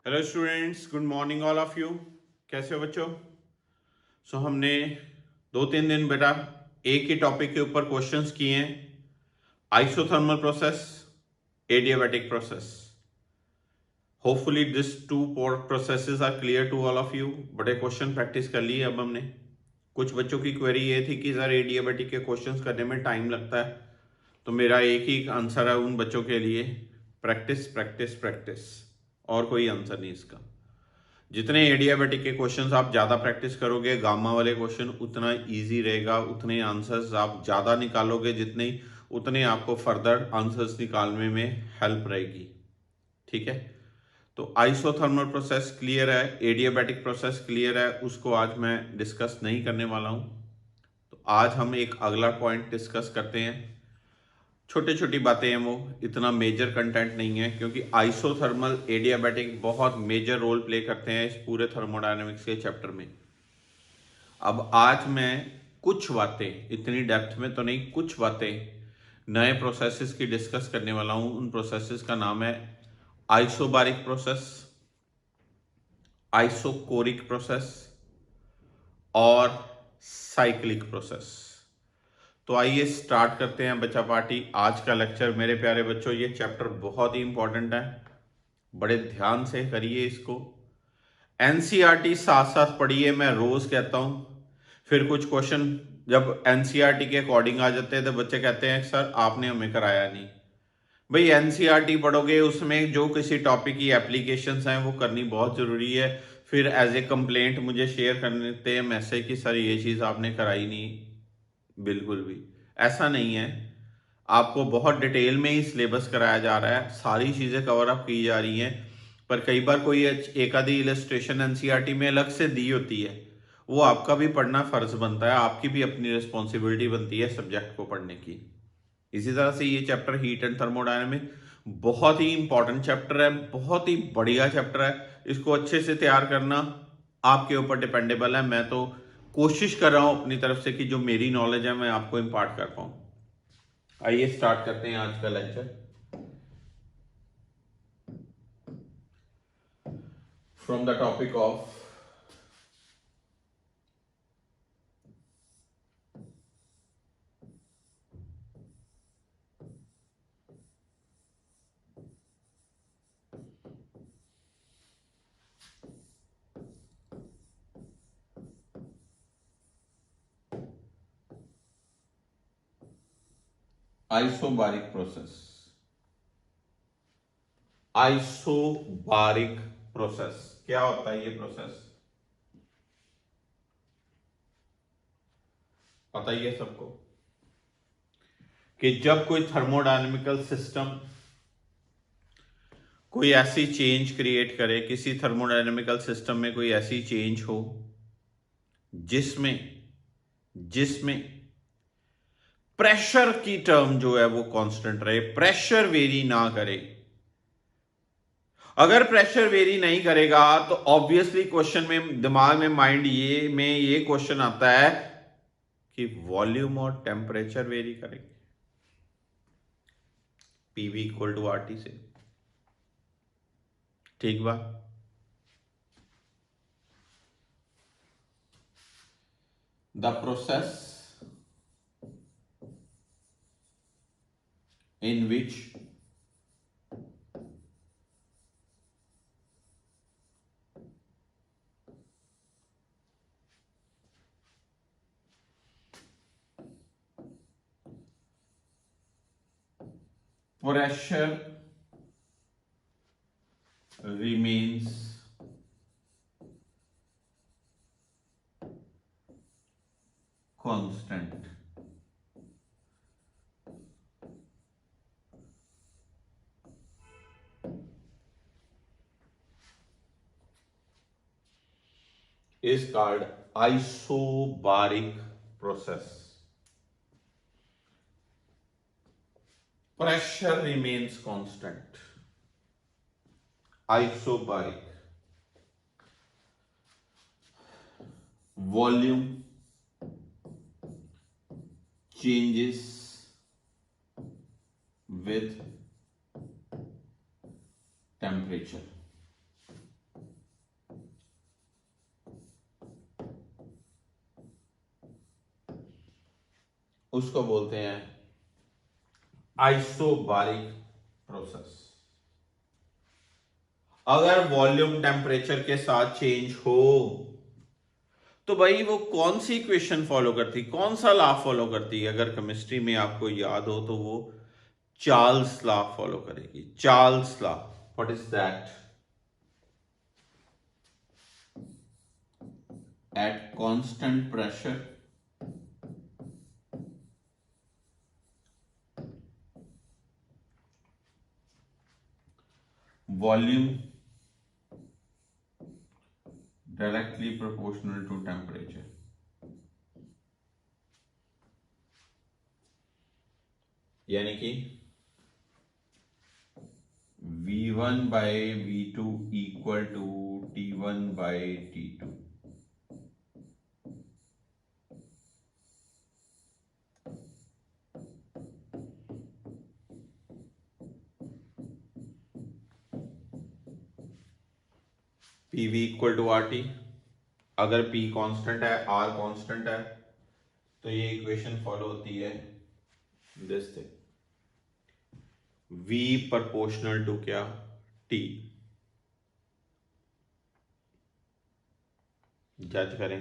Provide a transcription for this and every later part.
Hello students, good morning all of you. कैसे हो बच्चों? हमने 2-3 दिन बेटा एक ही टॉपिक के ऊपर क्वेश्चंस किए हैं। Isothermal process, adiabatic process. Hopefully this two processes are clear to all of you. बड़े क्वेश्चन प्रैक्टिस कर लिए। अब हमने कुछ बच्चों की क्वेरी ये थी कि सर एडियाबैटिक के क्वेश्चंस करने में टाइम लगता है, तो मेरा एक ही आंसर है उन बच्चों के लिए, प्रैक्टिस प्रैक्टिस प्रैक्टिस। और कोई आंसर नहीं इसका। जितने एडियाबैटिक के क्वेश्चंस आप ज़्यादा प्रैक्टिस करोगे, गामा वाले क्वेश्चन उतना इजी रहेगा, उतने आंसर्स आप ज़्यादा निकालोगे जितने, उतने आपको फर्दर आंसर्स निकालने में हेल्प रहेगी। ठीक है, तो आइसोथर्मल प्रोसेस क्लियर है, एडियाबैटिक प्रोसेस क्लियर है, उसको आज मैं डिस्कस नहीं करने वाला हूँ। तो आज हम एक अगला पॉइंट डिस्कस करते हैं। छोटी छोटी बातें हैं, वो इतना मेजर कंटेंट नहीं है, क्योंकि आइसोथर्मल एडियाबैटिक बहुत मेजर रोल प्ले करते हैं इस पूरे थर्मोडायनेमिक्स के चैप्टर में। अब आज मैं कुछ बातें, इतनी डेप्थ में तो नहीं, कुछ बातें नए प्रोसेसेस की डिस्कस करने वाला हूं। उन प्रोसेसेस का नाम है आइसोबारिक प्रोसेस, आइसोकोरिक प्रोसेस और साइक्लिक प्रोसेस। तो आइए स्टार्ट करते हैं बच्चा पार्टी आज का लेक्चर। मेरे प्यारे बच्चों, ये चैप्टर बहुत ही इंपॉर्टेंट है, बड़े ध्यान से करिए इसको। एनसीईआरटी साथ साथ पढ़िए, मैं रोज कहता हूं। फिर कुछ क्वेश्चन जब एनसीईआरटी के अकॉर्डिंग आ जाते हैं तो बच्चे कहते हैं सर आपने हमें कराया नहीं। भाई एनसीईआरटी पढ़ोगे, उसमें जो किसी टॉपिक की एप्लीकेशंस हैं वो करनी बहुत ज़रूरी है। फिर एज ए कंप्लेंट मुझे शेयर करते हैं मैसेज कि सर ये चीज़ आपने कराई नहीं। बिल्कुल भी ऐसा नहीं है। आपको बहुत डिटेल में ही सिलेबस कराया जा रहा है, सारी चीज़ें कवर अप की जा रही हैं। पर कई बार कोई एक आधी इलस्ट्रेशन एनसीईआरटी में अलग से दी होती है, वो आपका भी पढ़ना फर्ज बनता है, आपकी भी अपनी रिस्पॉन्सिबिलिटी बनती है सब्जेक्ट को पढ़ने की। इसी तरह से ये चैप्टर हीट एंड थर्मोडायनेमिक बहुत ही इंपॉर्टेंट चैप्टर है, बहुत ही बढ़िया चैप्टर है। इसको अच्छे से तैयार करना आपके ऊपर डिपेंडेबल है। मैं तो कोशिश कर रहा हूं अपनी तरफ से कि जो मेरी नॉलेज है मैं आपको इम्पार्ट कर पाऊं। आइए स्टार्ट करते हैं आज का lecture from the topic of isobaric process. Isobaric process क्या होता है? ये प्रोसेस बताइए सबको कि जब कोई थर्मोडायनेमिकल सिस्टम कोई ऐसी चेंज क्रिएट करे, किसी थर्मोडायनेमिकल सिस्टम में कोई ऐसी चेंज हो जिसमें जिसमें प्रेशर की टर्म जो है वो कांस्टेंट रहे, प्रेशर वेरी ना करे। अगर प्रेशर वेरी नहीं करेगा तो ऑब्वियसली क्वेश्चन में, दिमाग में, माइंड ये क्वेश्चन आता है कि वॉल्यूम और टेम्परेचर वेरी करेंगे, पीवी इक्वल टू आरटी से। ठीक बात। The process in which pressure remains constant is called isobaric process. Pressure remains constant. Isobaric. Volume changes with temperature. उसको बोलते हैं आइसोबारिक प्रोसेस। अगर वॉल्यूम टेम्परेचर के साथ चेंज हो तो भाई वो कौन सी इक्वेशन फॉलो करती, कौन सा लॉ फॉलो करती है? अगर केमिस्ट्री में आपको याद हो तो वो चार्ल्स लॉ फॉलो करेगी। Charles law, what is that? Eight constant pressure volume directly proportional to temperature। यानी कि V1 by V2 equal to T1 by T2। PV equal to RT। अगर P कांस्टेंट है, R कांस्टेंट है, तो ये equation follow होती है this thing, V proportional to क्या? T। जज करें।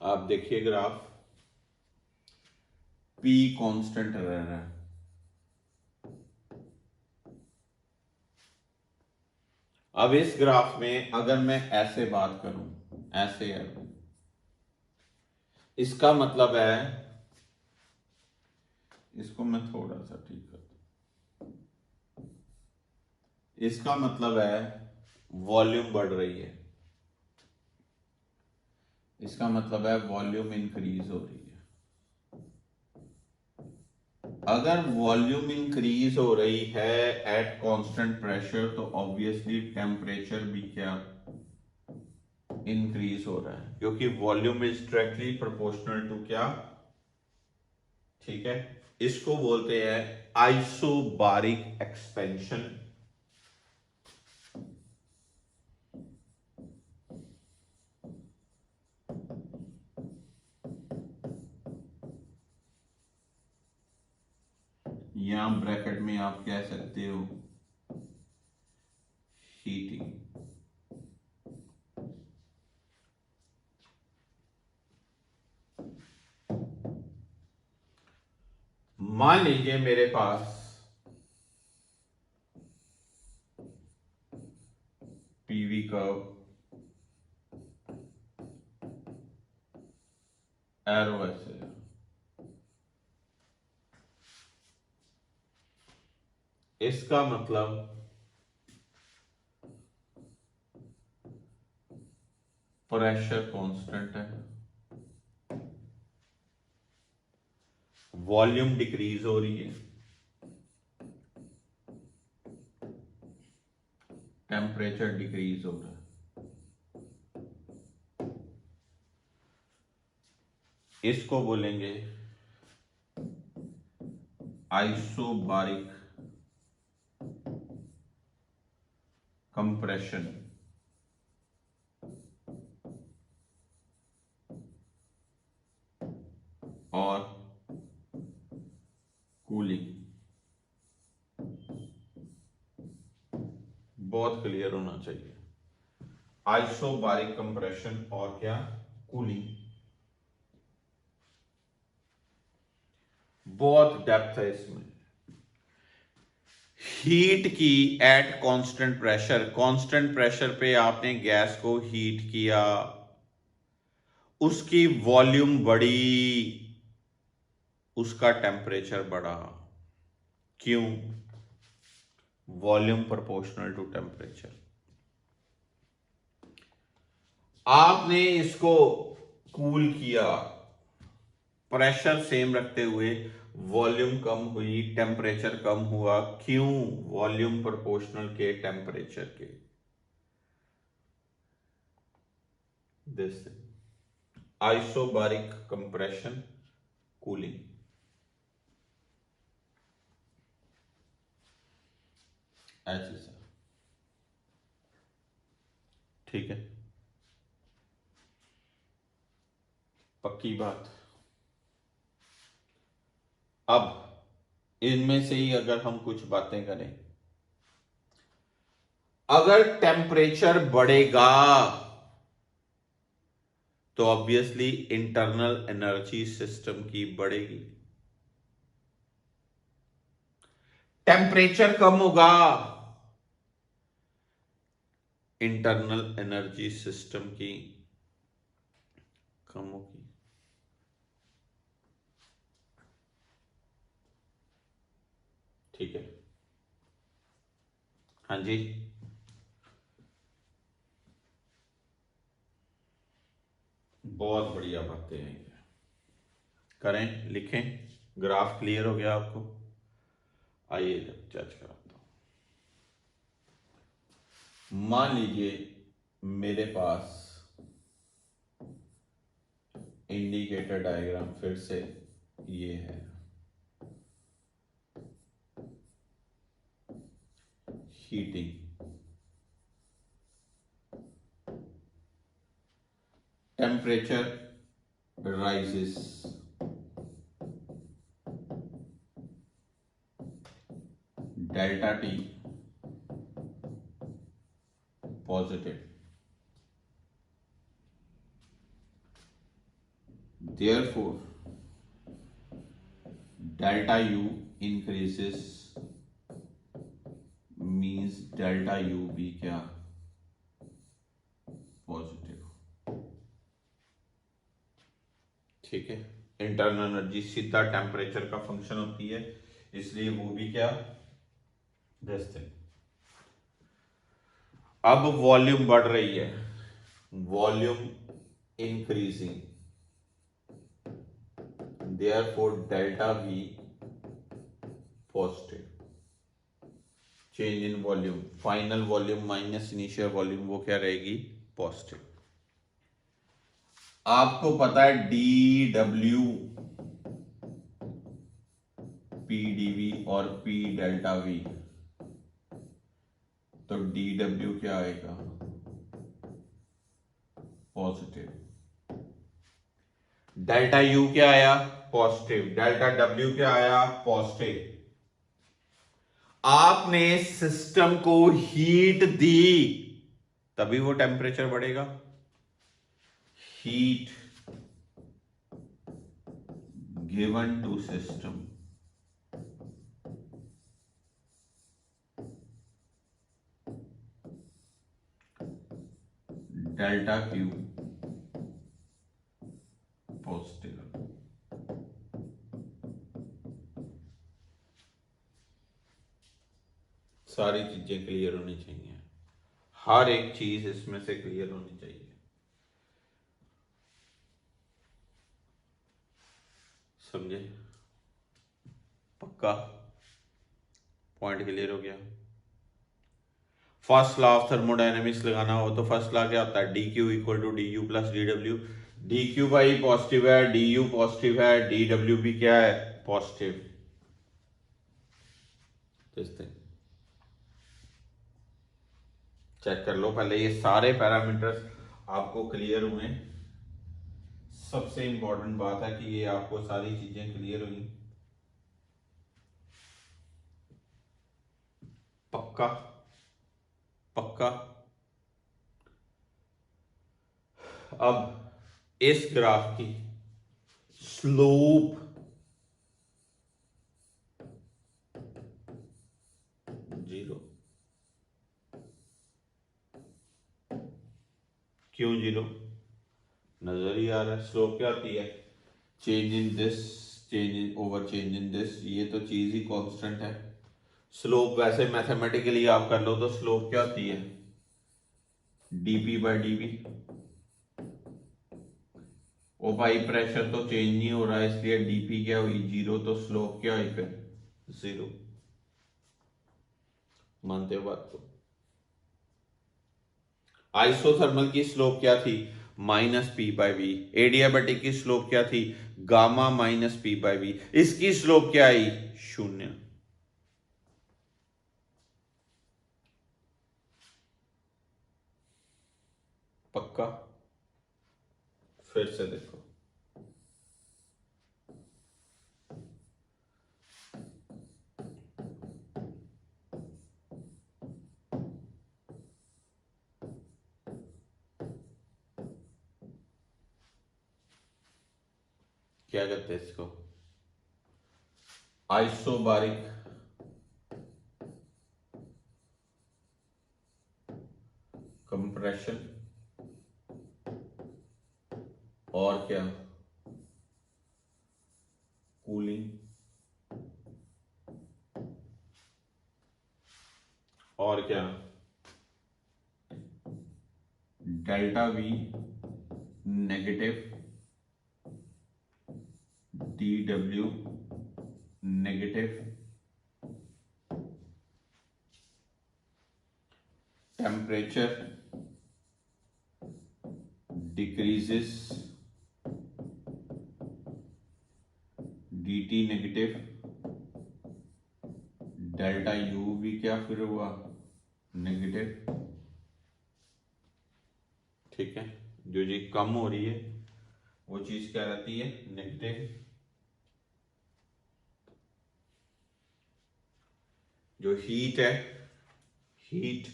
आप देखिए ग्राफ, P कांस्टेंट रह रहा है। अब इस ग्राफ में अगर मैं ऐसे बात करूं, ऐसे है, इसका मतलब है, इसको मैं थोड़ा सा ठीक करता हूं, इसका मतलब है वॉल्यूम बढ़ रही है, इसका मतलब है वॉल्यूम इंक्रीज हो रही है। अगर वॉल्यूम इंक्रीज हो रही है एट कांस्टेंट प्रेशर तो ऑब्वियसली टेम्परेचर भी क्या इंक्रीज हो रहा है, क्योंकि volume is directly proportional to क्या? ठीक है, इसको बोलते हैं आइसोबारिक एक्सपेंशन। या ब्रैकेट में आप कह सकते हो हीटिंग। मान लीजिए मेरे पास पीवी कर्व, एरो ऐसे, इसका मतलब प्रेशर कांस्टेंट है, वॉल्यूम डिक्रीज हो रही है, टेम्परेचर डिक्रीज हो रहा है। इसको बोलेंगे आइसोबारिक कंप्रेशन और कूलिंग। बहुत क्लियर होना चाहिए, आइसोबारिक कंप्रेशन और क्या? कूलिंग। बहुत डेप्थ है इसमें। हीट की eight constant pressure, constant pressure पे आपने गैस को हीट किया, उसकी वॉल्यूम बढ़ी, उसका टेम्परेचर बढ़ा। क्यों? Volume proportional to temperature. आपने इसको कूल किया, प्रेशर सेम रखते हुए वॉल्यूम कम हुई, टेम्परेचर कम हुआ। क्यों? वॉल्यूम प्रोपोर्शनल के टेम्परेचर के। This isobaric compression cooling. ऐसे सर, ठीक है, पक्की बात। अब इनमें से ही अगर हम कुछ बातें करें, अगर टेम्परेचर बढ़ेगा तो ऑब्वियसली इंटरनल एनर्जी सिस्टम की बढ़ेगी। टेम्परेचर कम होगा, इंटरनल एनर्जी सिस्टम की कम होगी। ठीक है, हाँ जी, बहुत बढ़िया बातें हैं। करें, लिखें। ग्राफ क्लियर हो गया आपको? आइए जज कराता हूं। मान लीजिए मेरे पास इंडिकेटर डायग्राम फिर से ये है। Heating, temperature rises, delta T positive, therefore delta U increases, means delta U भी क्या? पॉजिटिव। ठीक है, इंटरनल एनर्जी सीधा टेम्परेचर का फंक्शन होती है, इसलिए वो भी क्या? This thing. अब वॉल्यूम बढ़ रही है, volume increasing, therefore delta V positive. Change in volume, final volume minus initial volume, वो क्या रहेगी? पॉजिटिव। आपको पता है डी डब्ल्यू पी डीवी और पी डेल्टा वी, तो डी डब्ल्यू क्या आएगा? पॉजिटिव। डेल्टा यू क्या आया? पॉजिटिव। डेल्टा डब्ल्यू क्या आया? पॉजिटिव। आपने सिस्टम को हीट दी, तभी वो टेम्परेचर बढ़ेगा। Heat given to system, delta q positive. सारी चीजें क्लियर होनी चाहिए, हर एक चीज इसमें से क्लियर होनी चाहिए। समझे? पक्का? पॉइंट क्लियर हो गया? फर्स्ट लॉ ऑफ थर्मोडायनेमिक्स लगाना हो तो फर्स्ट लॉ क्या होता है? D Q equal to D you plus D W. D q भाई पॉजिटिव है, डी यू पॉजिटिव है, डी डब्ल्यू भी क्या है? पॉजिटिव। चेक कर लो पहले, ये सारे पैरामीटर्स आपको क्लियर हुए? सबसे इंपॉर्टेंट बात है कि ये आपको सारी चीजें क्लियर हुई। पक्का? पक्का? अब इस ग्राफ की स्लोप जीरो। क्यों जीरो? नजर ही आ रहा है। स्लोप क्या होती है? Change in this, change in over change in this, ये तो चीज ही कांस्टेंट है। स्लोप वैसे मैथमेटिकली आप कर लो तो स्लोप क्या होती है? DP bye DV. ओ भाई प्रेशर तो चेंज नहीं हो रहा है, इसलिए डीपी क्या हुई? जीरो। तो स्लोप क्या हुई फिर? जीरो। मानते हो बात को? आइसोथर्मल की स्लोप क्या थी? Minus p by v. Adiabatic की स्लोप क्या थी? Gamma minus p by v. इसकी स्लोप क्या आई? शून्य। पक्का? फिर से देखो, क्या कहते हैं इसको? आइसोबारिक कंप्रेशन, और क्या? कूलिंग, और क्या? Delta we negative, D W negative, temperature decreases, dt negative, delta U भी क्या फिर हुआ? नेगेटिव। ठीक है, जो जी कम हो रही है वो चीज क्या रहती है? नेगेटिव। जो हीट है, heat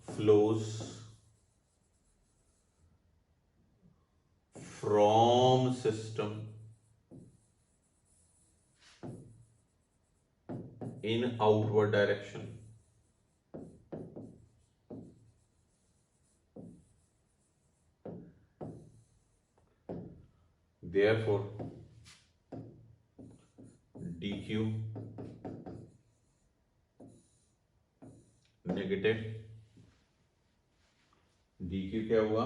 flows from system in outward direction. Therefore, dq negative, dq क्या हुआ?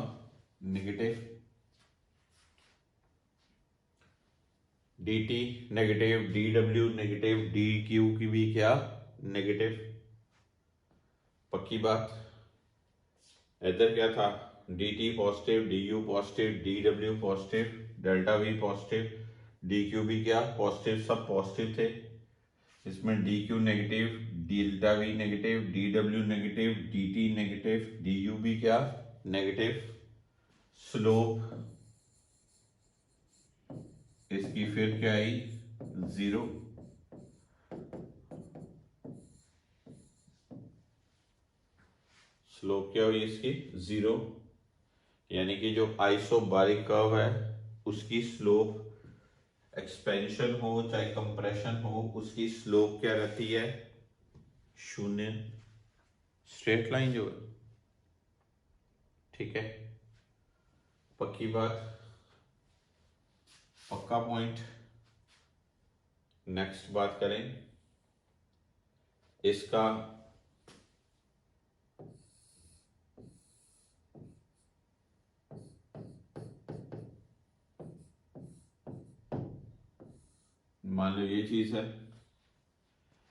Negative, dt negative, dw negative, dq की भी क्या? नेगेटिव। पक्की बात? इधर क्या था? dt positive, du positive, dw positive, delta v positive, dq भी क्या? पॉजिटिव। सब पॉजिटिव थे। इसमें dq negative, delta v negative, dw negative, dt negative, du भी क्या? नेगेटिव। स्लोप इसकी फिर क्या आई? जीरो। स्लोप क्या हुई इसकी? जीरो। यानी कि जो आइसोबारिक कर्व है उसकी स्लोप एक्सपेंशन हो चाहे कंप्रेशन हो, उसकी स्लोप क्या रहती है? शून्य। स्ट्रेट लाइन जो है। ठीक है, पक्की बात? पक्का पॉइंट। नेक्स्ट बात करें इसका मान लो ये चीज है,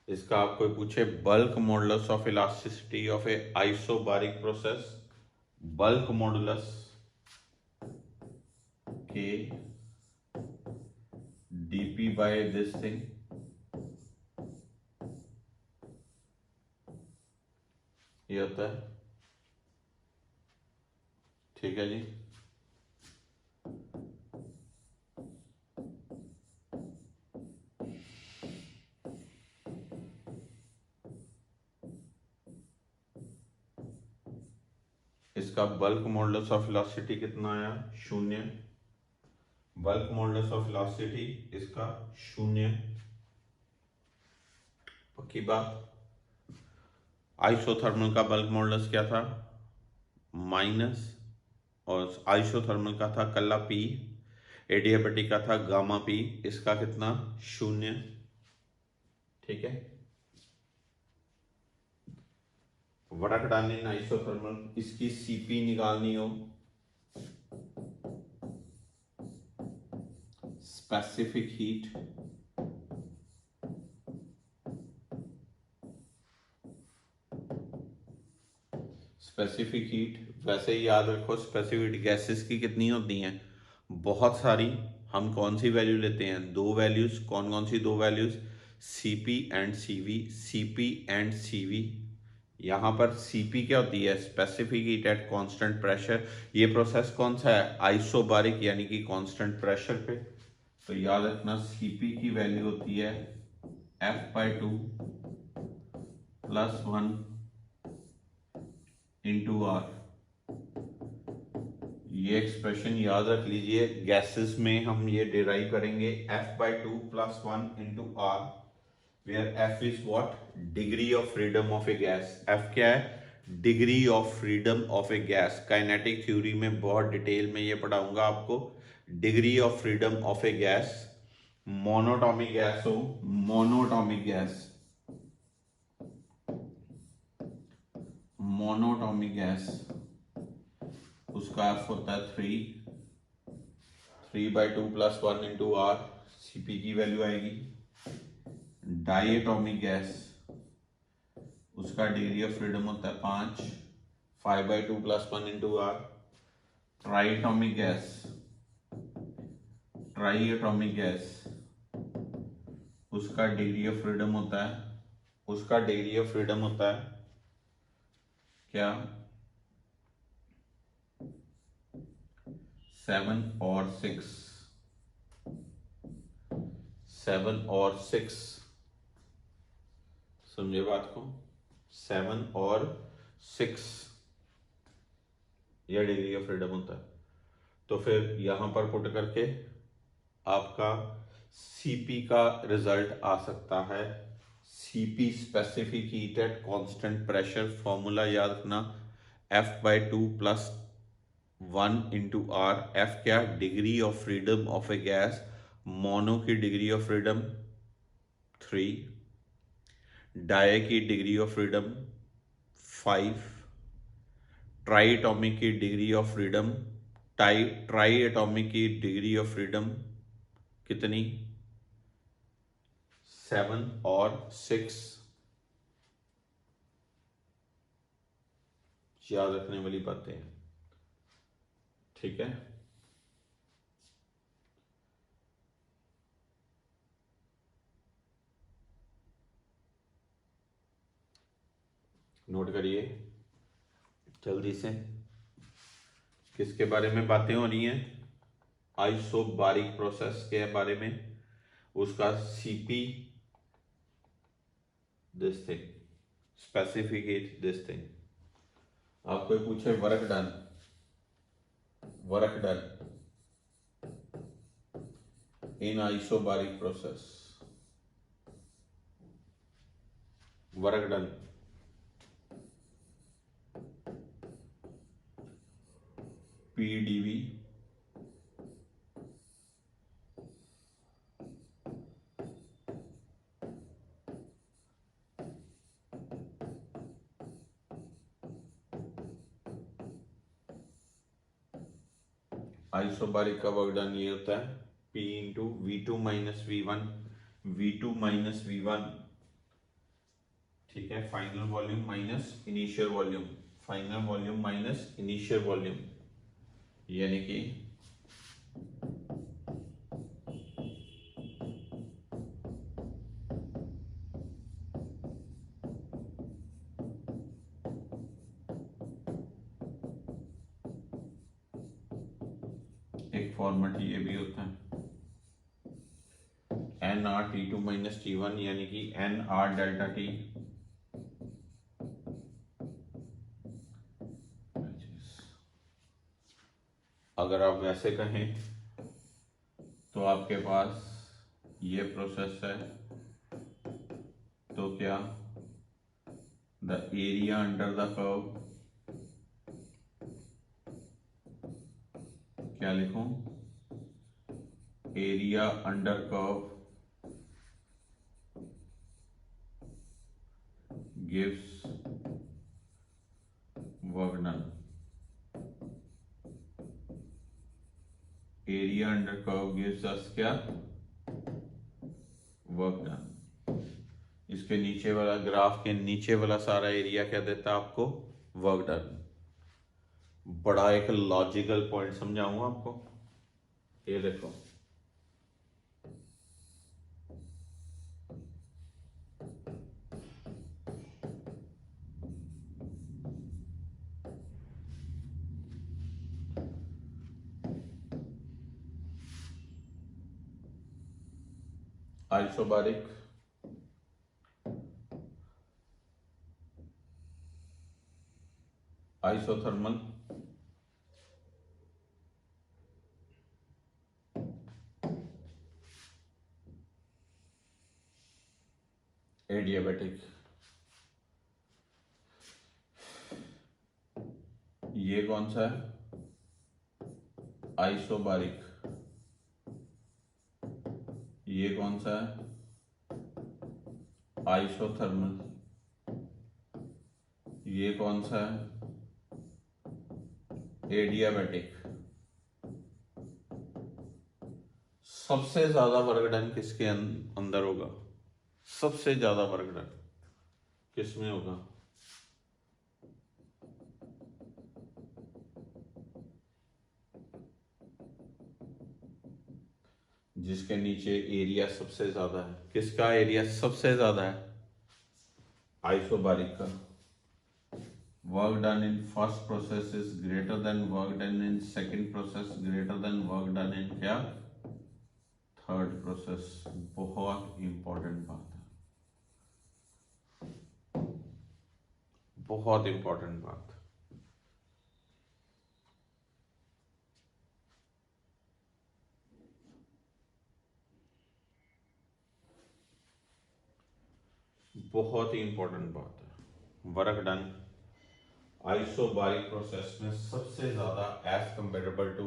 इसका आप कोई पूछे bulk modulus of elasticity of A isobaric process, bulk modulus के dp by this thing, ये होता है। ठीक है जी, इसका बल्क मॉडुलस ऑफ वेलोसिटी कितना आया? शून्य। बल्क मॉडुलस ऑफ वेलोसिटी इसका शून्य। पक्की बात? आइसोथर्मल का बल्क मॉडुलस क्या था? माइनस, और आइसोथर्मल का था कल्ला पी, एडियाबेटिक का था गामा पी, इसका कितना 0। ठीक है, वर्क डन इन आइसोथर्मल, इसकी सीपी निकालनी हो, स्पेसिफिक हीट, स्पेसिफिक हीट वैसे ही याद रखो, स्पेसिफिक गैसेस की कितनी होती हैं, बहुत सारी। हम कौन सी वैल्यू लेते हैं, दो वैल्यूज, कौन कौन सी दो values, CP and CV, CP and CV. यहाँ पर सीपी क्या होती है, specific heat at constant pressure. ये प्रोसेस कौन सा है, आइसोबारिक यानी कि कांस्टेंट प्रेशर पे। तो याद रखना सीपी की वैल्यू होती है F/2 + 1 × R। ये एक्सप्रेशन याद रख लीजिए, गैसेस में हम ये डिराइव करेंगे F/2 + 1 × R, where F is what, degree of freedom of A gas. F क्या है, degree of freedom of A gas. Kinetic theory में बहुत डिटेल में ये पढ़ाऊंगा आपको। Degree of freedom of A gas, monoatomic gas हो, मोनोटॉमिक गैस, मोनोटॉमिक गैस, उसका F होता है 3/2 + 1 × R, Cp की वैल्यू आएगी। डायटोमिक गैस, उसका डिग्री ऑफ फ्रीडम होता है 5, 5/2 + 1 × R। ट्राइटोमिक गैस, ट्राइएटोमिक गैस, उसका डिग्री ऑफ फ्रीडम होता है, उसका डिग्री ऑफ फ्रीडम होता है क्या, 7 और 6, 7 और 6, समझे बात को, 7 और 6 यह डिग्री ऑफ फ्रीडम होता है। तो फिर यहां पर पुट करके आपका सीपी का रिजल्ट आ सकता है, CP specific heat at constant pressure. Formula याद रखना, F/2 + 1 × R। F क्या, degree of freedom of A gas, mono की डिग्री ऑफ फ्रीडम 3, डाई की डिग्री ऑफ फ्रीडम 5, ट्राइटोमिक की degree of freedom, try atomic की degree of freedom कितनी, 7 और 6। याद रखने वाली बातें हैं, ठीक है। नोट करिए जल्दी से, किसके बारे में बातें हो रही हैं, आइसोबारिक प्रोसेस के बारे में, उसका CP this thing, specific heat this thing. आपको पूछे work done, work done in isobaric process, work done, PdV isobaric का वर्क डन ये होता है P × V2 - V1, V2 - V1, ठीक है, final volume minus initial volume, final volume minus initial volume, यानी कि एक फॉर्मेट ये भी होता है nRT2 - T1, यानी कि nR ΔT, अगर आप वैसे कहें तो आपके पास ये प्रोसेस है, तो क्या, the area under the curve क्या लिखूं, area under curve gives work done, area under curve gives अस क्या, वर्क डन। इसके नीचे वाला ग्राफ के नीचे वाला सारा एरिया क्या देता है आपको, वर्क डन। बड़ा एक लॉजिकल पॉइंट समझाऊंगा आपको, ये देखो आइसोबारिक, आइसोथर्मल, एडियाबैटिक। ये कौन सा है, आइसोबारिक। ये कौन सा है, आइसोथर्मल। ये कौन सा है, एडियाबैटिक। सबसे ज्यादा वर्क डन किसके अंदर होगा, सबसे ज्यादा वर्क डन किसमें होगा, जिसके नीचे एरिया सबसे ज्यादा है। किसका एरिया सबसे ज्यादा है, आइसोबारिक का। Work done in first process is greater than work done in second process, greater than work done in क्या, थर्ड प्रोसेस। बहुत इंपॉर्टेंट बात है, बहुत इंपॉर्टेंट बात। बहुत ही इंपॉर्टेंट बात है। वर्क डन आइसोबारिक प्रोसेस में सबसे ज्यादा as comparable to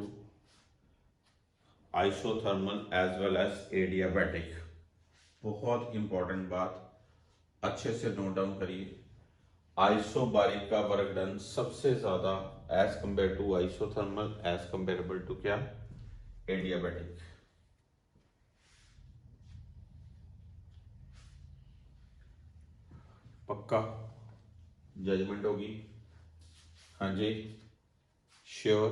isothermal as well as adiabatic. बहुत इंपॉर्टेंट बात, अच्छे से नोट डाउन करिए। आइसोबारिक का वर्क डन सबसे ज्यादा as compare to isothermal as comparable to क्या, एडियाबैटिक। पक्का जजमेंट होगी, हाँ जी श्योर।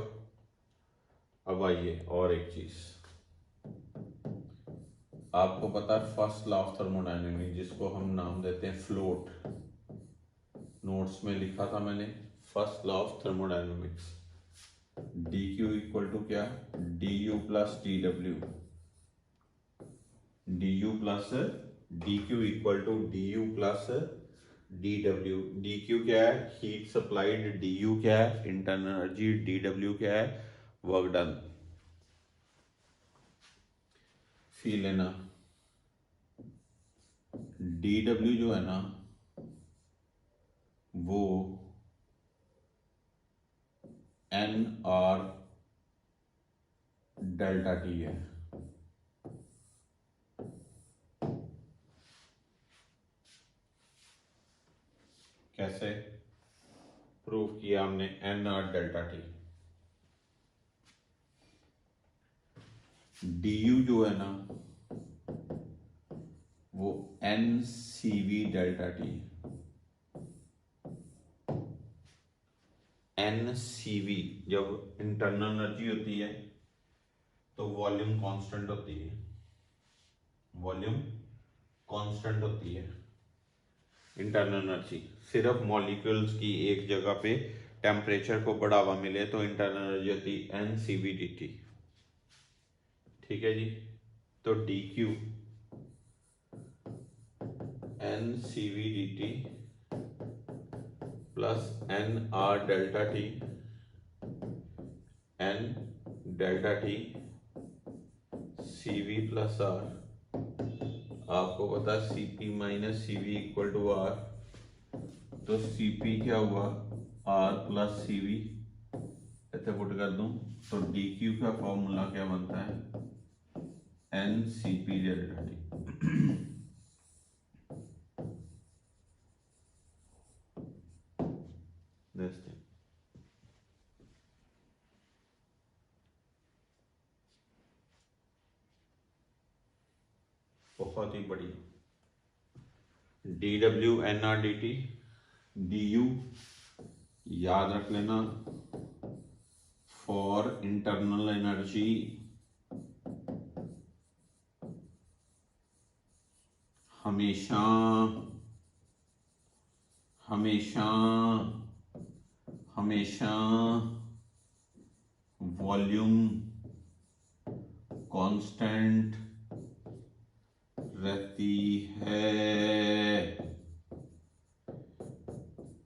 अब आइए और एक चीज, आपको पता है फर्स्ट लॉ ऑफ थर्मोडायनेमिक्स जिसको हम नाम देते हैं फ्लोट, नोट्स में लिखा था मैंने, first law of thermodynamics, D Q equal to क्या, D you plus D W, D you plus D Q equal to D you plus D W. D Q क्या है, हीट सप्लाइड, डी यू क्या है, internal energy, D W क्या है, work done. फी लेना, D W जो है ना वो एन आर डेल्टा टी है। कैसे प्रूव किया हमने, n r delta t. D u जो है ना वो एन सी वी डेल्टा टी, एन सी वी जब इंटरनल एनर्जी होती है तो वॉल्यूम कांस्टेंट होती है, वॉल्यूम कांस्टेंट होती है। इंटरनल एनर्जी सिर्फ मॉलिक्यूल्स की एक जगह पे टेम्परेचर को बढ़ावा मिले तो इंटरनल एनर्जी होती है n C we D t. ठीक है जी, तो d q n C we D t plus n r delta t, n delta t c we plus r. आपको पता है c p minus c v equal to r, तो c p क्या हुआ, आर प्लस सी वी इतने put कर दूं तो डी क्यू का फॉर्मूला क्या बनता है, एन सी पी डेल्टा टी। बहुत ही बढ़िया। डी डब्ल्यू n R D T, D u याद रख लेना फॉर इंटरनल एनर्जी, हमेशा हमेशा हमेशा वॉल्यूम कांस्टेंट रहती है।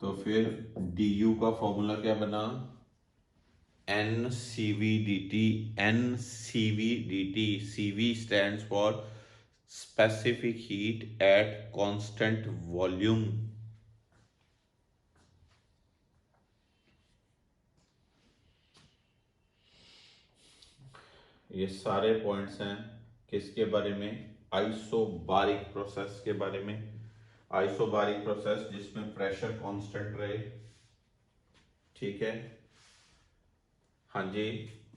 तो फिर डी यू का फॉर्मूला क्या बना, n C we D t, n C we D t. C v stands for specific heat at constant volume. ये सारे पॉइंट्स हैं किसके बारे में, आइसोबारिक प्रोसेस के बारे में। आइसोबारिक प्रोसेस जिसमें प्रेशर कांस्टेंट रहे, ठीक है। हाँ जी,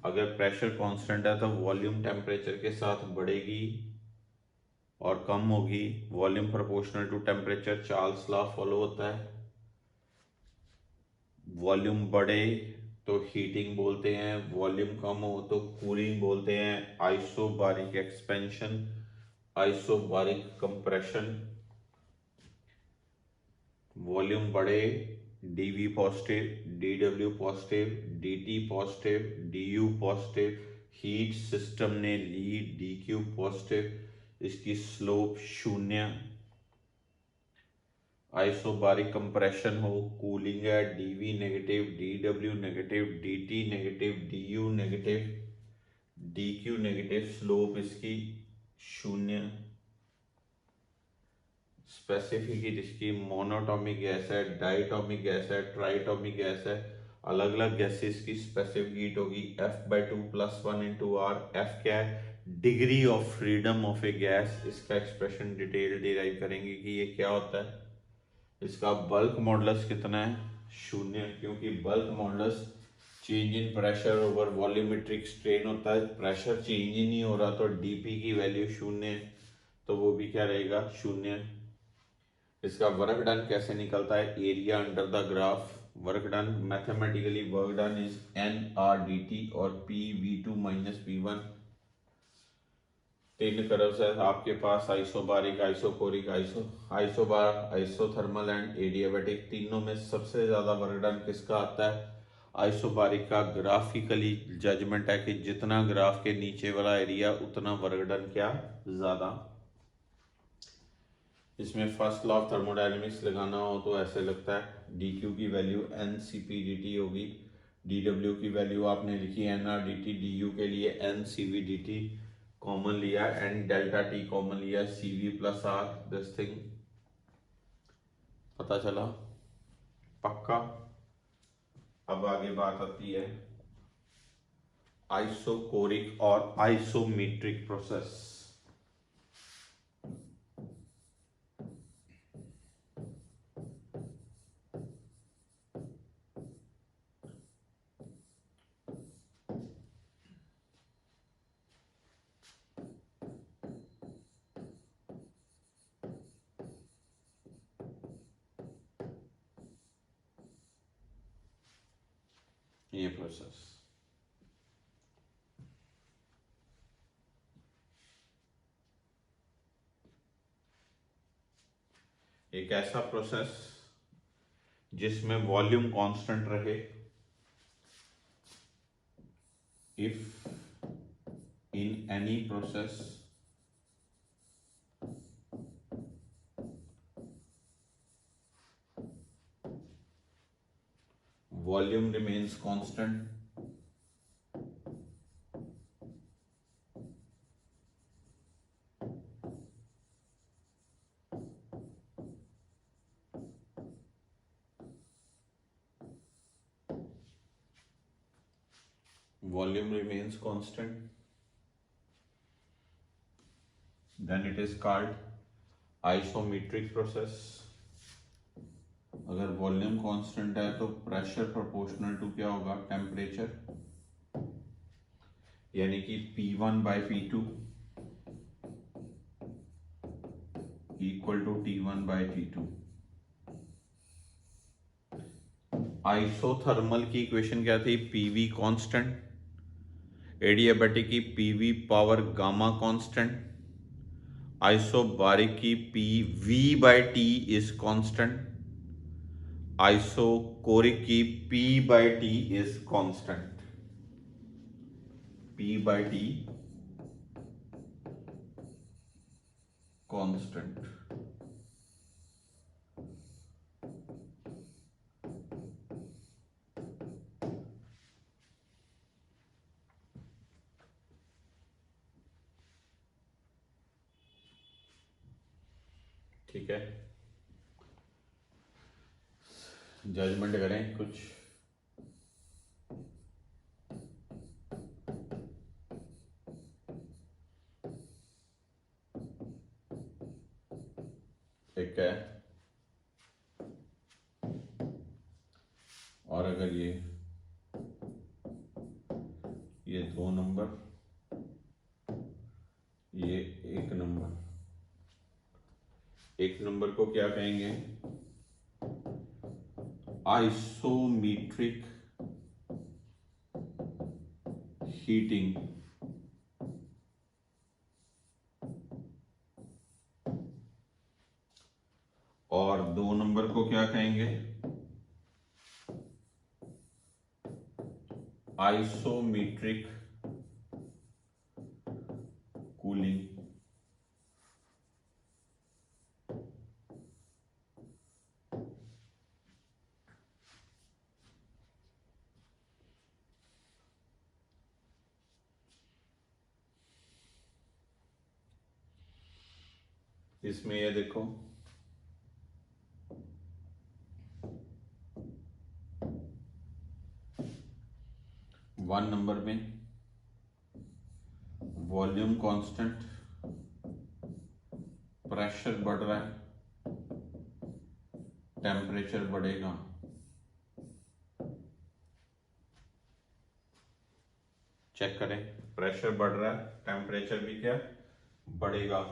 अगर प्रेशर कांस्टेंट है तो वॉल्यूम टेम्परेचर के साथ बढ़ेगी और कम होगी। Volume proportional to temperature, Charles law follow होता है। वॉल्यूम बढ़े तो हीटिंग बोलते हैं, वॉल्यूम कम हो तो कूलिंग बोलते हैं। Isobaric expansion, isobaric compression. Volume बढ़े dV positive, dW positive, dt positive, du positive, heat system ने ली dQ पॉजिटिव, इसकी स्लोप शून्य। आइसोबारिक कंप्रेशन हो, कूलिंग है, dV negative, dW negative, dt negative, du negative, dQ negative, slope इसकी शून्य। Specific heat इसकी monoatomic gas है, diatomic gas है, ट्राइटॉमिक गैस है। अलग अलग गैसेस की स्पेसिफिक हीट होगी F/2 + 1 × R। F क्या है, degree of freedom of A gas. इसका एक्सप्रेशन डिटेल डिराइव करेंगे कि ये क्या होता है। इसका बल्क मॉडुलस कितना है, शून्य, क्योंकि bulk modulus change in pressure over volumetric strain होता है। प्रेशर चेंज ही नहीं हो रहा तो डीपी की वैल्यू शून्य है, तो वो भी क्या रहेगा, शून्य। इसका वर्क डन कैसे निकलता है, area under the graph. Work done mathematically, work done is NRDT और PV2 - P1। तीन कर्व्स है आपके पास, isobaric, isochoric, isobar, isothermal and adiabatic. तीनों में सबसे ज्यादा वर्क डन किसका आता है, आइसोबारिक का। ग्राफिकली जजमेंट है कि जितना ग्राफ के नीचे वाला एरिया उतना वर्क डन क्या ज्यादा। इसमें फर्स्ट लॉ ऑफ थर्मोडायनेमिक्स लगाना हो तो ऐसे लगता है, डी क्यू की वैल्यू एन सी पी डी टी होगी, डी डब्ल्यू की वैल्यू आपने लिखी N R D T, D U के लिए N C we D T common लिया, एन डेल्टा टी कॉमन लिया, C we plus R. This thing पता चला, पक्का। अब आगे बात आती है आइसोकोरिक और आइसोमेट्रिक प्रोसेस। ये प्रोसेस एक ऐसा प्रोसेस जिसमें वॉल्यूम कांस्टेंट रहे। If in any process volume remains constant, volume remains constant, then it is called isometric process. अगर वॉल्यूम कांस्टेंट है तो प्रेशर प्रोपोर्शनल टू क्या होगा, टेम्परेचर, यानी कि P1 by P2 equal to T1 by T2। Isothermal की equation क्या थी, PV कांस्टेंट, एडियाबैटिक की PV power gamma constant, isobaric की PV by T is constant, isochoric की P by T is constant, P by T constant. ठीक है, judgement करें कुछ। ठीक है, और अगर ये 2 नंबर, ये 1 नंबर, 1 नंबर को क्या कहेंगे, आइसोमेट्रिक हीटिंग, और 2 नंबर को क्या कहेंगे, आइसोमेट्रिक कूलिंग। इसमें ये देखो, 1 नंबर में वॉल्यूम कांस्टेंट, प्रेशर बढ़ रहा है, टेम्परेचर बढ़ेगा, चेक करें, प्रेशर बढ़ रहा है, टेम्परेचर भी क्या बढ़ेगा।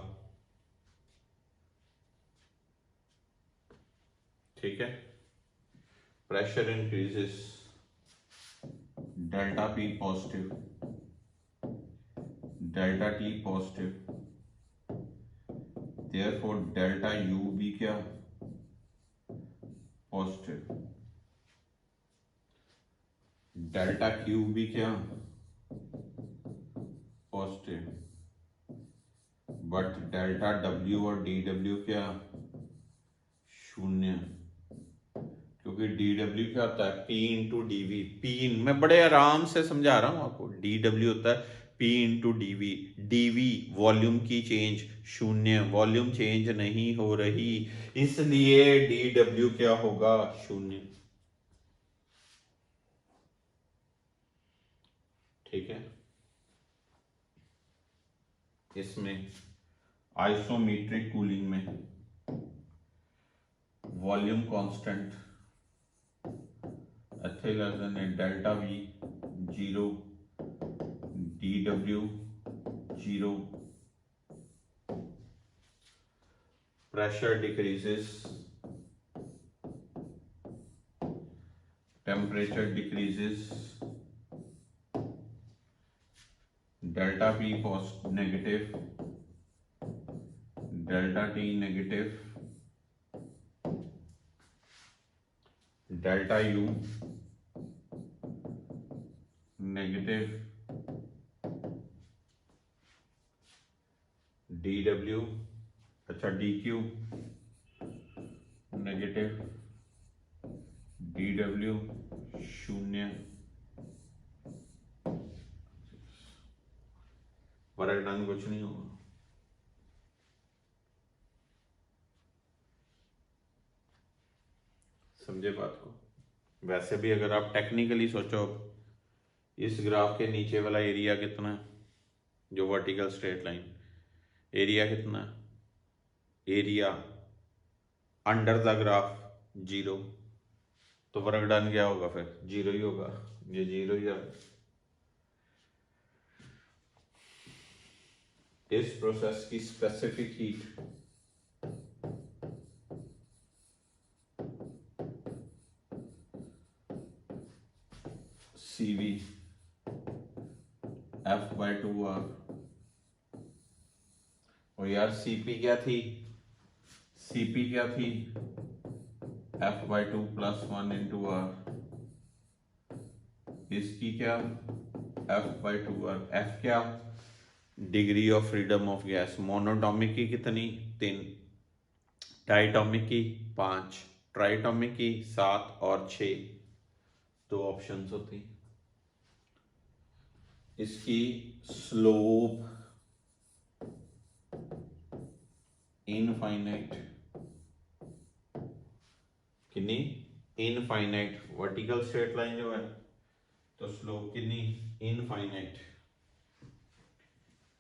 ठीक है, pressure increases, delta P positive, delta T positive, therefore delta U भी क्या पॉजिटिव, डेल्टा Q भी क्या पॉजिटिव, बट डेल्टा W और DW क्या शून्य, क्योंकि DW क्या होता है, P इंटू DV। P मैं बड़े आराम से समझा रहा हूं आपको, DW होता है P into DV, DV volume की चेंज शून्य, वॉल्यूम चेंज नहीं हो रही, इसलिए DW क्या होगा, शून्य। ठीक है, इसमें आइसोमेट्रिक कूलिंग में volume constant delta V 0, DW 0, pressure decreases, temperature decreases, delta P negative, delta T negative, delta U negative, DW अच्छा DQ नेगेटिव, DW शून्य, वर्क डन कुछ नहीं होगा। समझे बात को। वैसे भी अगर आप टेक्निकली सोचो इस ग्राफ के नीचे वाला एरिया कितना है, जो वर्टिकल स्ट्रेट लाइन, एरिया कितना है, एरिया अंडर द ग्राफ 0, तो वर्क डन क्या होगा, फिर 0 ही होगा, ये 0 ही है। इस प्रोसेस की स्पेसिफिक हीट CV F/2R, और यार CP क्या थी, CP क्या थी, F/2 + 1 × R, इसकी क्या F/2R, F क्या, degree of freedom of gas, monoatomic की कितनी 3, डाइटॉमिक की 5, ट्राइटॉमिक की 7 और 6, 2 ऑप्शंस होती। इसकी स्लोप इनफाइनाइट, कितनी इनफाइनाइट, वर्टिकल स्ट्रेट लाइन जो है तो स्लोप कितनी इनफाइनाइट।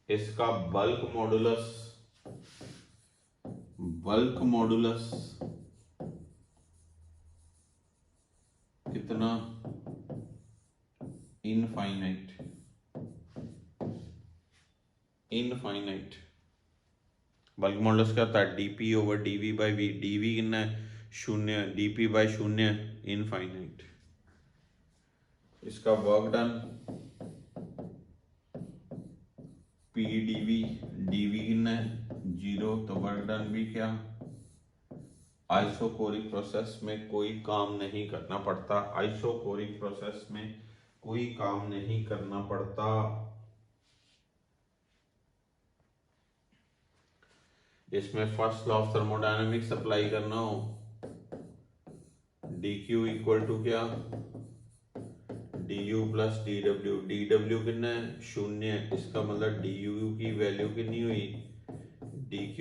इसका बल्क मॉडुलस कितना इनफाइनाइट, बल्क मॉडुलस क्या होता है, dP/dV/V, dV कितना है 0, dP/0 इनफाइनाइट। इसका वर्क डन P/dV, dV कितना है 0, तो वर्क डन भी क्या, आइसोकोरिक प्रोसेस में कोई काम नहीं करना पड़ता, आइसोकोरिक प्रोसेस में कोई काम नहीं करना पड़ता। इसमें first law of thermodynamics apply करना हो, dQ = क्या, du + dW, dW कितना है 0, इसका मतलब du की वैल्यू कितनी हुई dQ,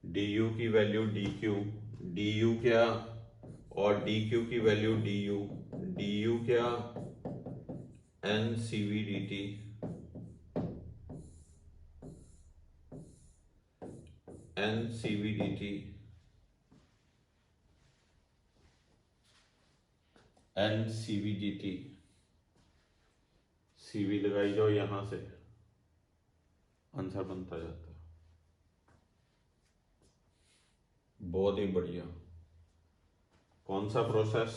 du की वैल्यू dQ, du क्या, और dQ की वैल्यू du क्या NCV/dt, NCV/dt, CV लगाई जाओ, यहां से आंसर बनता जाता है। बहुत ही बढ़िया। कौन सा प्रोसेस,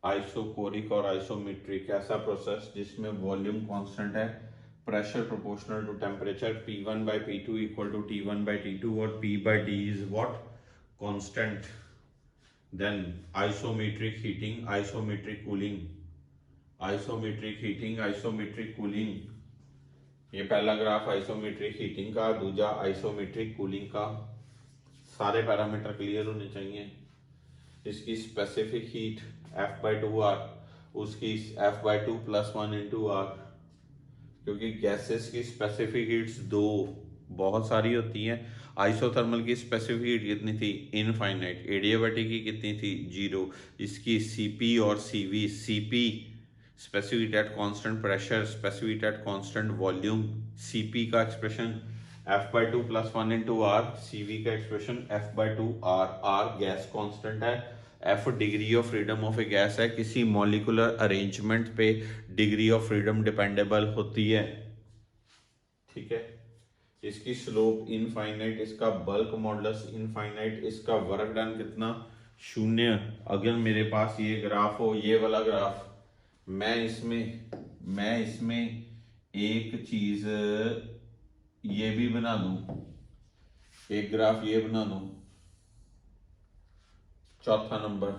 आइसोकोरिक और आइसोमेट्रिक, ऐसा प्रोसेस जिसमें वॉल्यूम कांस्टेंट है, pressure proportional to temperature, P1/P2 = T1/T2 और P/D is what, constant. Then isometric heating, isometric cooling, isometric cooling, ये पहला ग्राफ आइसोमेट्रिक हीटिंग का, दूसरा आइसोमेट्रिक कूलिंग का। सारे पैरामीटर क्लियर होने चाहिए। इसकी स्पेसिफिक हीट F/2R, उसकी F/2 + 1 × R, क्योंकि गैसेस की स्पेसिफिक हीट्स 2 बहुत सारी होती हैं। आइसोथर्मल की स्पेसिफिक हीट कितनी थी इनफाइनाइट, एडियाबैटिक की कितनी थी 0, इसकी CP और CV, CP specific eight constant pressure, specific eight constant volume, CP का एक्सप्रेशन F/2 + 1 × R, CV का expression F/2R, R gas constant है, F degree of freedom of A gas है, किसी मॉलिक्यूलर अरेंजमेंट पे डिग्री ऑफ फ्रीडम डिपेंडेबल होती है, ठीक है। इसकी स्लोप इनफाइनाइट, इसका बल्क मॉडुलस इनफाइनाइट, इसका वर्क डन कितना 0। अगर मेरे पास ये ग्राफ हो, ये वाला ग्राफ, मैं इसमें एक चीज ये भी बना दूं, एक ग्राफ ये बना दूं, चौथा नंबर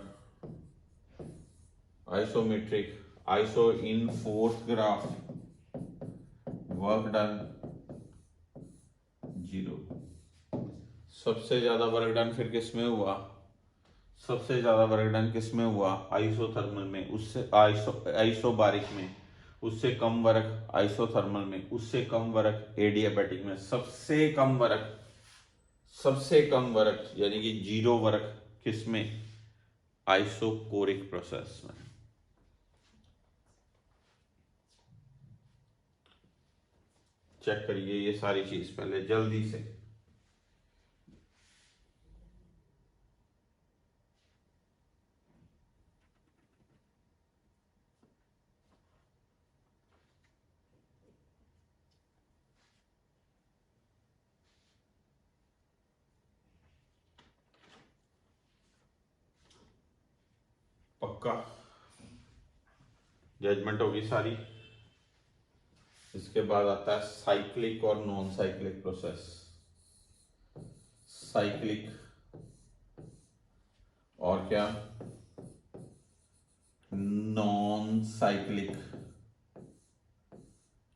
आइसोमेट्रिक, आइसो इन 4th ग्राफ, वर्क डन 0। सबसे ज्यादा वर्क डन फिर किसमें हुआ, सबसे ज्यादा वर्क डन किसमें हुआ, आइसोथर्मल में, उससे आइसोबारिक में, उससे कम वर्क आइसोथर्मल में, उससे कम वर्क एडियाबैटिक में, सबसे कम वर्क यानी कि 0 वर्क किसमें, आइसोकोरिक प्रोसेस में। चेक करिए ये सारी चीज पहले जल्दी से। पक्का जजमेंट होगी सारी। इसके बाद आता है साइक्लिक और नॉन साइक्लिक प्रोसेस। साइक्लिक और क्या, नॉन साइक्लिक।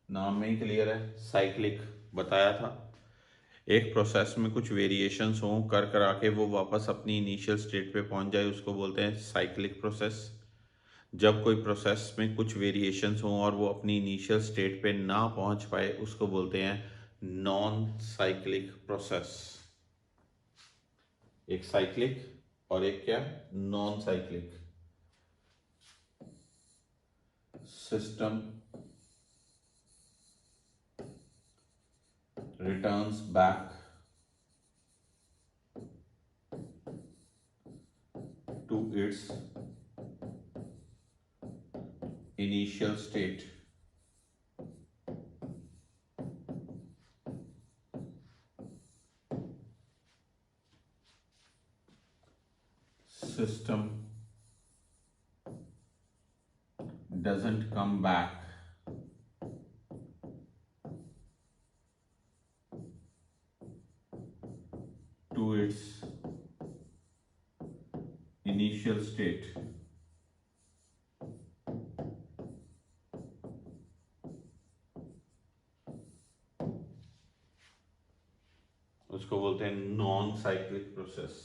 नाम में ही क्लियर है, साइक्लिक बताया था। एक प्रोसेस में कुछ वेरिएशंस हों, कर करा के वो वापस अपनी इनिशियल स्टेट पे पहुंच जाए, उसको बोलते हैं साइक्लिक प्रोसेस। जब कोई प्रोसेस में कुछ वेरिएशंस हों और वो अपनी इनिशियल स्टेट पे ना पहुंच पाए, उसको बोलते हैं नॉन साइक्लिक प्रोसेस। एक साइक्लिक और एक क्या, non cyclic. System returns back to its initial state. System doesn't come back to its initial state. उसको बोलते हैं non cyclic process.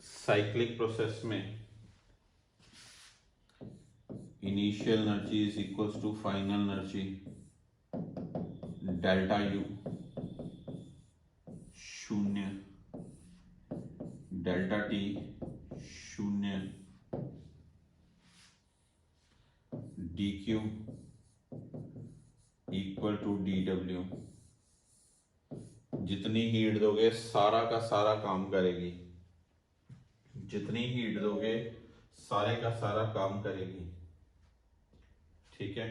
Cyclic process में initial energy is equals to final energy delta U, शून्य, delta T शून्य, D Q equal to D W. जितनी heat दोगे सारा का सारा काम करेगी, जितनी हीट दोगे सारे का सारा काम करेगी। ठीक है,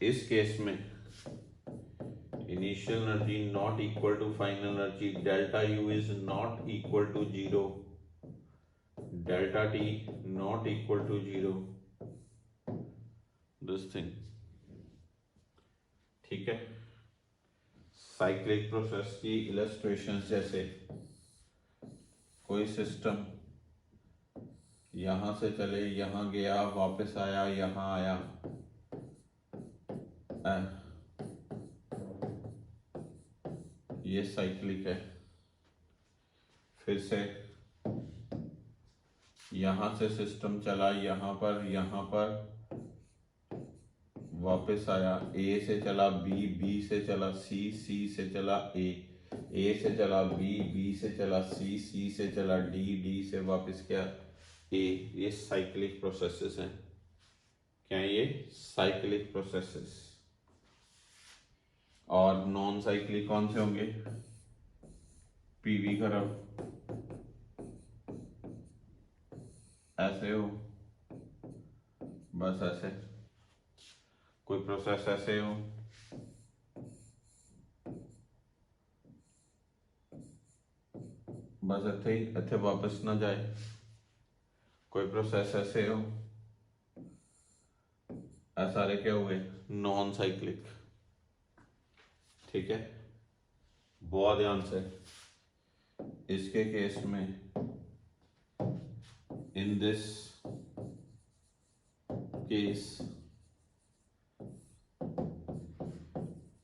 इस केस में initial energy not equal to final energy, delta u is not equal to zero, delta t not equal to zero, this thing. ठीक है, साइक्लिक प्रोसेस की इलस्ट्रेशन जैसे कोई सिस्टम यहां से चले, यहां गया, वापस आया, यहां आया, ये साइक्लिक है। फिर से यहां से सिस्टम चला, यहां पर वापस आया, ए से चला बी, बी से चला सी, सी से चला ए से चला बी, बी से चला सी, सी से चला डी, डी से वापस क्या, ए। ये साइक्लिक प्रोसेसेस हैं। क्या ये साइक्लिक प्रोसेसेस। और नॉन साइक्लिक कौन से होंगे, पीवी कर्व ऐसे हो, बस ऐसे। कोई प्रोसेस ऐसे हो, बस इतने ही, इतने वापस ना जाए। कोई प्रोसेस ऐसे हो, सारे क्या हुए, नॉन साइक्लिक। ठीक है, बहुत ध्यान से। इसके केस में in this case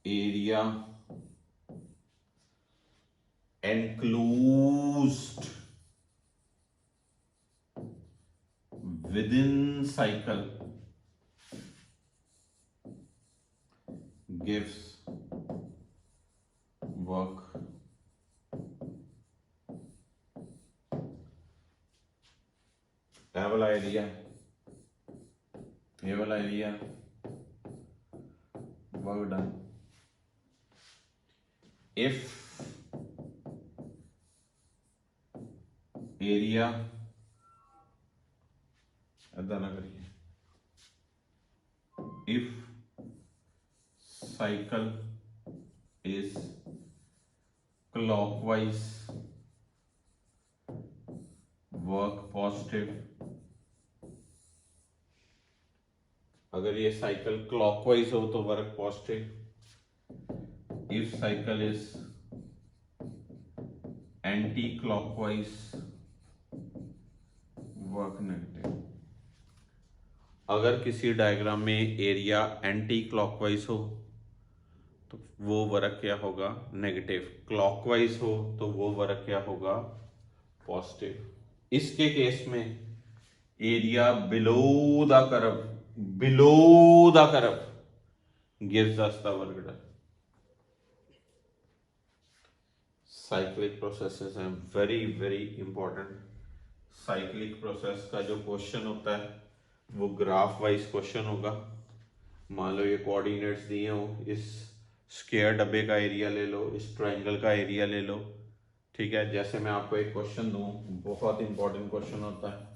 area enclosed within cycle gives area, ये वाला area, work done. If area, ऐसा ना करिए, if cycle is clockwise work positive, अगर ये साइकिल क्लॉकवाइज हो तो work positive, if cycle is anti clockwise work negative. अगर किसी डायग्राम में एरिया एंटी क्लॉकवाइज हो तो वो वर्क क्या होगा, नेगेटिव। क्लॉकवाइज हो तो वो वर्क क्या होगा, पॉजिटिव। इसके केस में area below the curve, below the curve gives us the work done. Cyclic processes हैं very very important. Cyclic process का जो क्वेश्चन होता है वो ग्राफ वाइज क्वेश्चन होगा। मान लो ये कोऑर्डिनेट्स दिए हो, इस स्क्वायर डब्बे का एरिया ले लो, इस ट्रायंगल का एरिया ले लो, ठीक है। जैसे मैं आपको एक क्वेश्चन दूं, बहुत इंपॉर्टेंट क्वेश्चन होता है।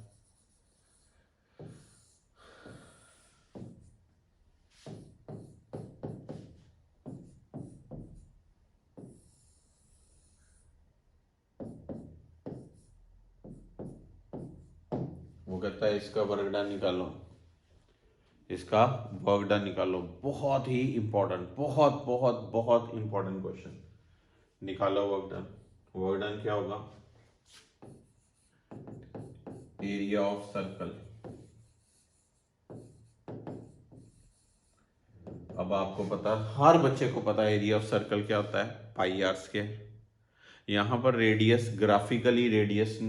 वो कहता है इसका वर्क डन निकालो, इसका वर्क डन निकालो। बहुत ही इंपॉर्टेंट, बहुत बहुत बहुत इंपॉर्टेंट क्वेश्चन। निकालो वर्क डन। वर्क डन क्या होगा, एरिया ऑफ सर्कल। अब आपको पता, हर बच्चे को पता है एरिया ऑफ सर्कल क्या होता है, पाई आर स्क्वायर। यहां पर रेडियस, ग्राफिकली रेडियस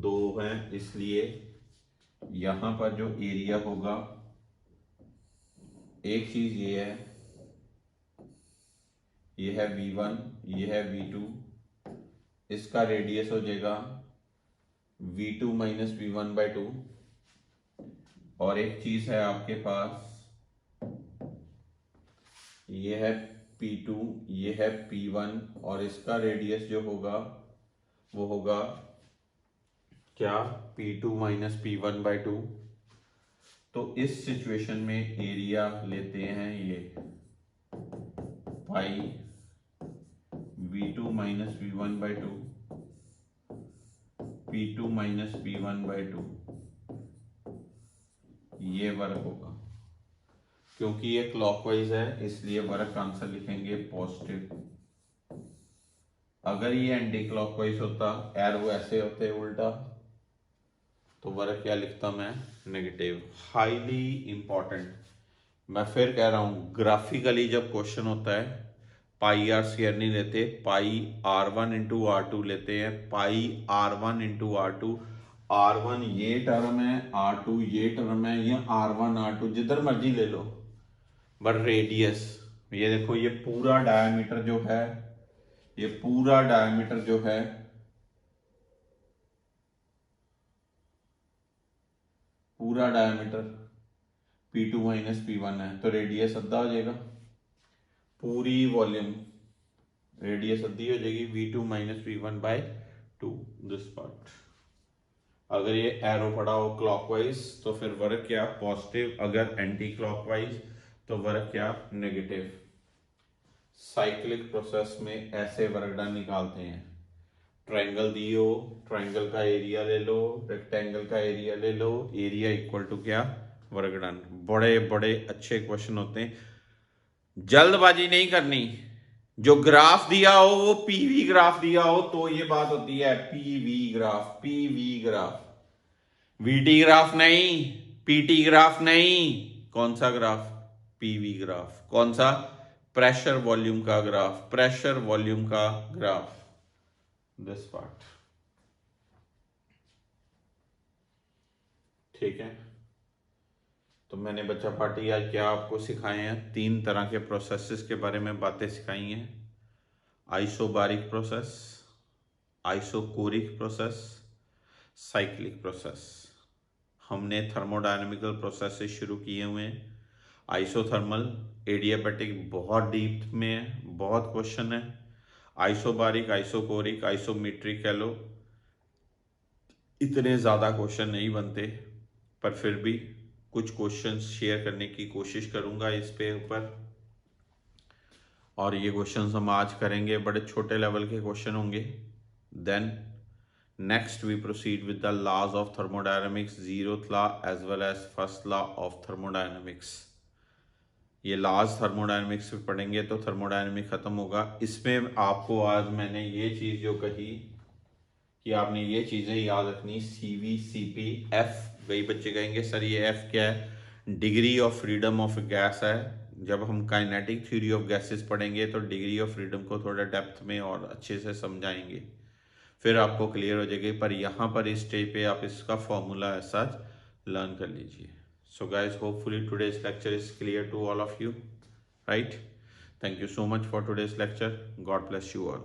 2 है, इसलिए यहां पर जो एरिया होगा, एक चीज ये है, ये है V1, ये है V2, इसका रेडियस हो जाएगा V2 माइनस V1/2। और एक चीज है आपके पास, ये है P2, ये है P1, और इसका रेडियस जो होगा वो होगा क्या, P2 माइनस P1/2। तो इस सिचुएशन में एरिया लेते हैं ये पाई V2 minus V1/2, P2 minus P1/2, ये वर्क होगा। क्योंकि ये क्लॉकवाइज है इसलिए वर्क आंसर लिखेंगे पॉजिटिव। अगर ये एंटी क्लॉकवाइज होता, एरो ऐसे होते उल्टा, तो वर्क क्या लिखता मैं, नेगेटिव। Highly important. मैं फिर कह रहा हूं, ग्राफिकली जब क्वेश्चन होता है पाई आर स्क्वायर नहीं लेते, पाई R1 इंटू R2 लेते हैं, पाई R1 इंटू R2। R1 ये टर्म है, R2 ये टर्म है, या R1 R2 जिधर मर्जी ले लो, बट रेडियस, ये देखो ये पूरा डायमीटर जो है, ये पूरा डायमीटर जो है, पूरा डायमीटर P2 माइनस P1 है, तो रेडियस अद्धा हो जाएगा। पूरी वॉल्यूम रेडियस अद्धी हो जाएगी, V2 minus V1/2 this part. अगर ये एरो पड़ा हो क्लॉकवाइज तो फिर वर्क क्या, पॉजिटिव। अगर एंटी क्लॉकवाइज तो वर्क क्या, नेगेटिव। साइक्लिक प्रोसेस में ऐसे वर्क डन निकालते हैं। ट्रायंगल दियो, ट्रायंगल का एरिया ले लो, रेक्टेंगल का एरिया ले लो, एरिया इक्वल टू क्या, वर्क डन। बड़े बड़े अच्छे क्वेश्चन होते हैं, जल्दबाजी नहीं करनी। जो ग्राफ दिया हो वो पीवी ग्राफ दिया हो तो ये बात होती है, PV graph, PV graph, VT graph नहीं, पीटी ग्राफ नहीं। कौन सा ग्राफ, पीवी ग्राफ। कौन सा, प्रेशर वॉल्यूम का ग्राफ, प्रेशर वॉल्यूम का ग्राफ, दिस पार्ट, ठीक है। तो मैंने बच्चा पार्टी आज क्या आपको सिखाए हैं, 3 तरह के प्रोसेसेस के बारे में बातें सिखाई हैं। Isobaric process, isochoric process, cyclic process. हमने थर्मोडायनेमिकल प्रोसेस से शुरू किए हुए हैं। आइसोथर्मल, एडियाबैटिक बहुत डीप में है, बहुत क्वेश्चन है। आइसोबारिक, आइसोकोरिक, आइसोमेट्रिक कह लो, इतने ज़्यादा क्वेश्चन नहीं बनते, पर फिर भी कुछ क्वेश्चंस शेयर करने की कोशिश करूंगा इस पे ऊपर। और ये क्वेश्चंस हम आज करेंगे, बड़े छोटे लेवल के क्वेश्चन होंगे। Then next we proceed with the laws of thermodynamics, zeroth law as well as first law of thermodynamics. ये लॉज थर्मोडायनामिक्स पे पढ़ेंगे तो थर्मोडायनामिक खत्म होगा। इसमें आपको आज मैंने ये चीज़ जो कही कि आपने ये चीज़ें याद रखनी, CV, CP, F। कई बच्चे कहेंगे सर ये F क्या है? Degree of freedom of gas है। जब हम काइनेटिक थ्योरी ऑफ गैसेस पढ़ेंगे तो डिग्री ऑफ फ्रीडम को थोड़ा डेप्थ में और अच्छे से समझाएंगे, फिर आपको क्लियर हो जाएगी। पर यहाँ पर इस स्टेज पे आप इसका फॉर्मूला ऐसा लर्न कर लीजिए। So guys, hopefully today's lecture is clear to all of you, right? Thank you so much for today's lecture. God bless you all.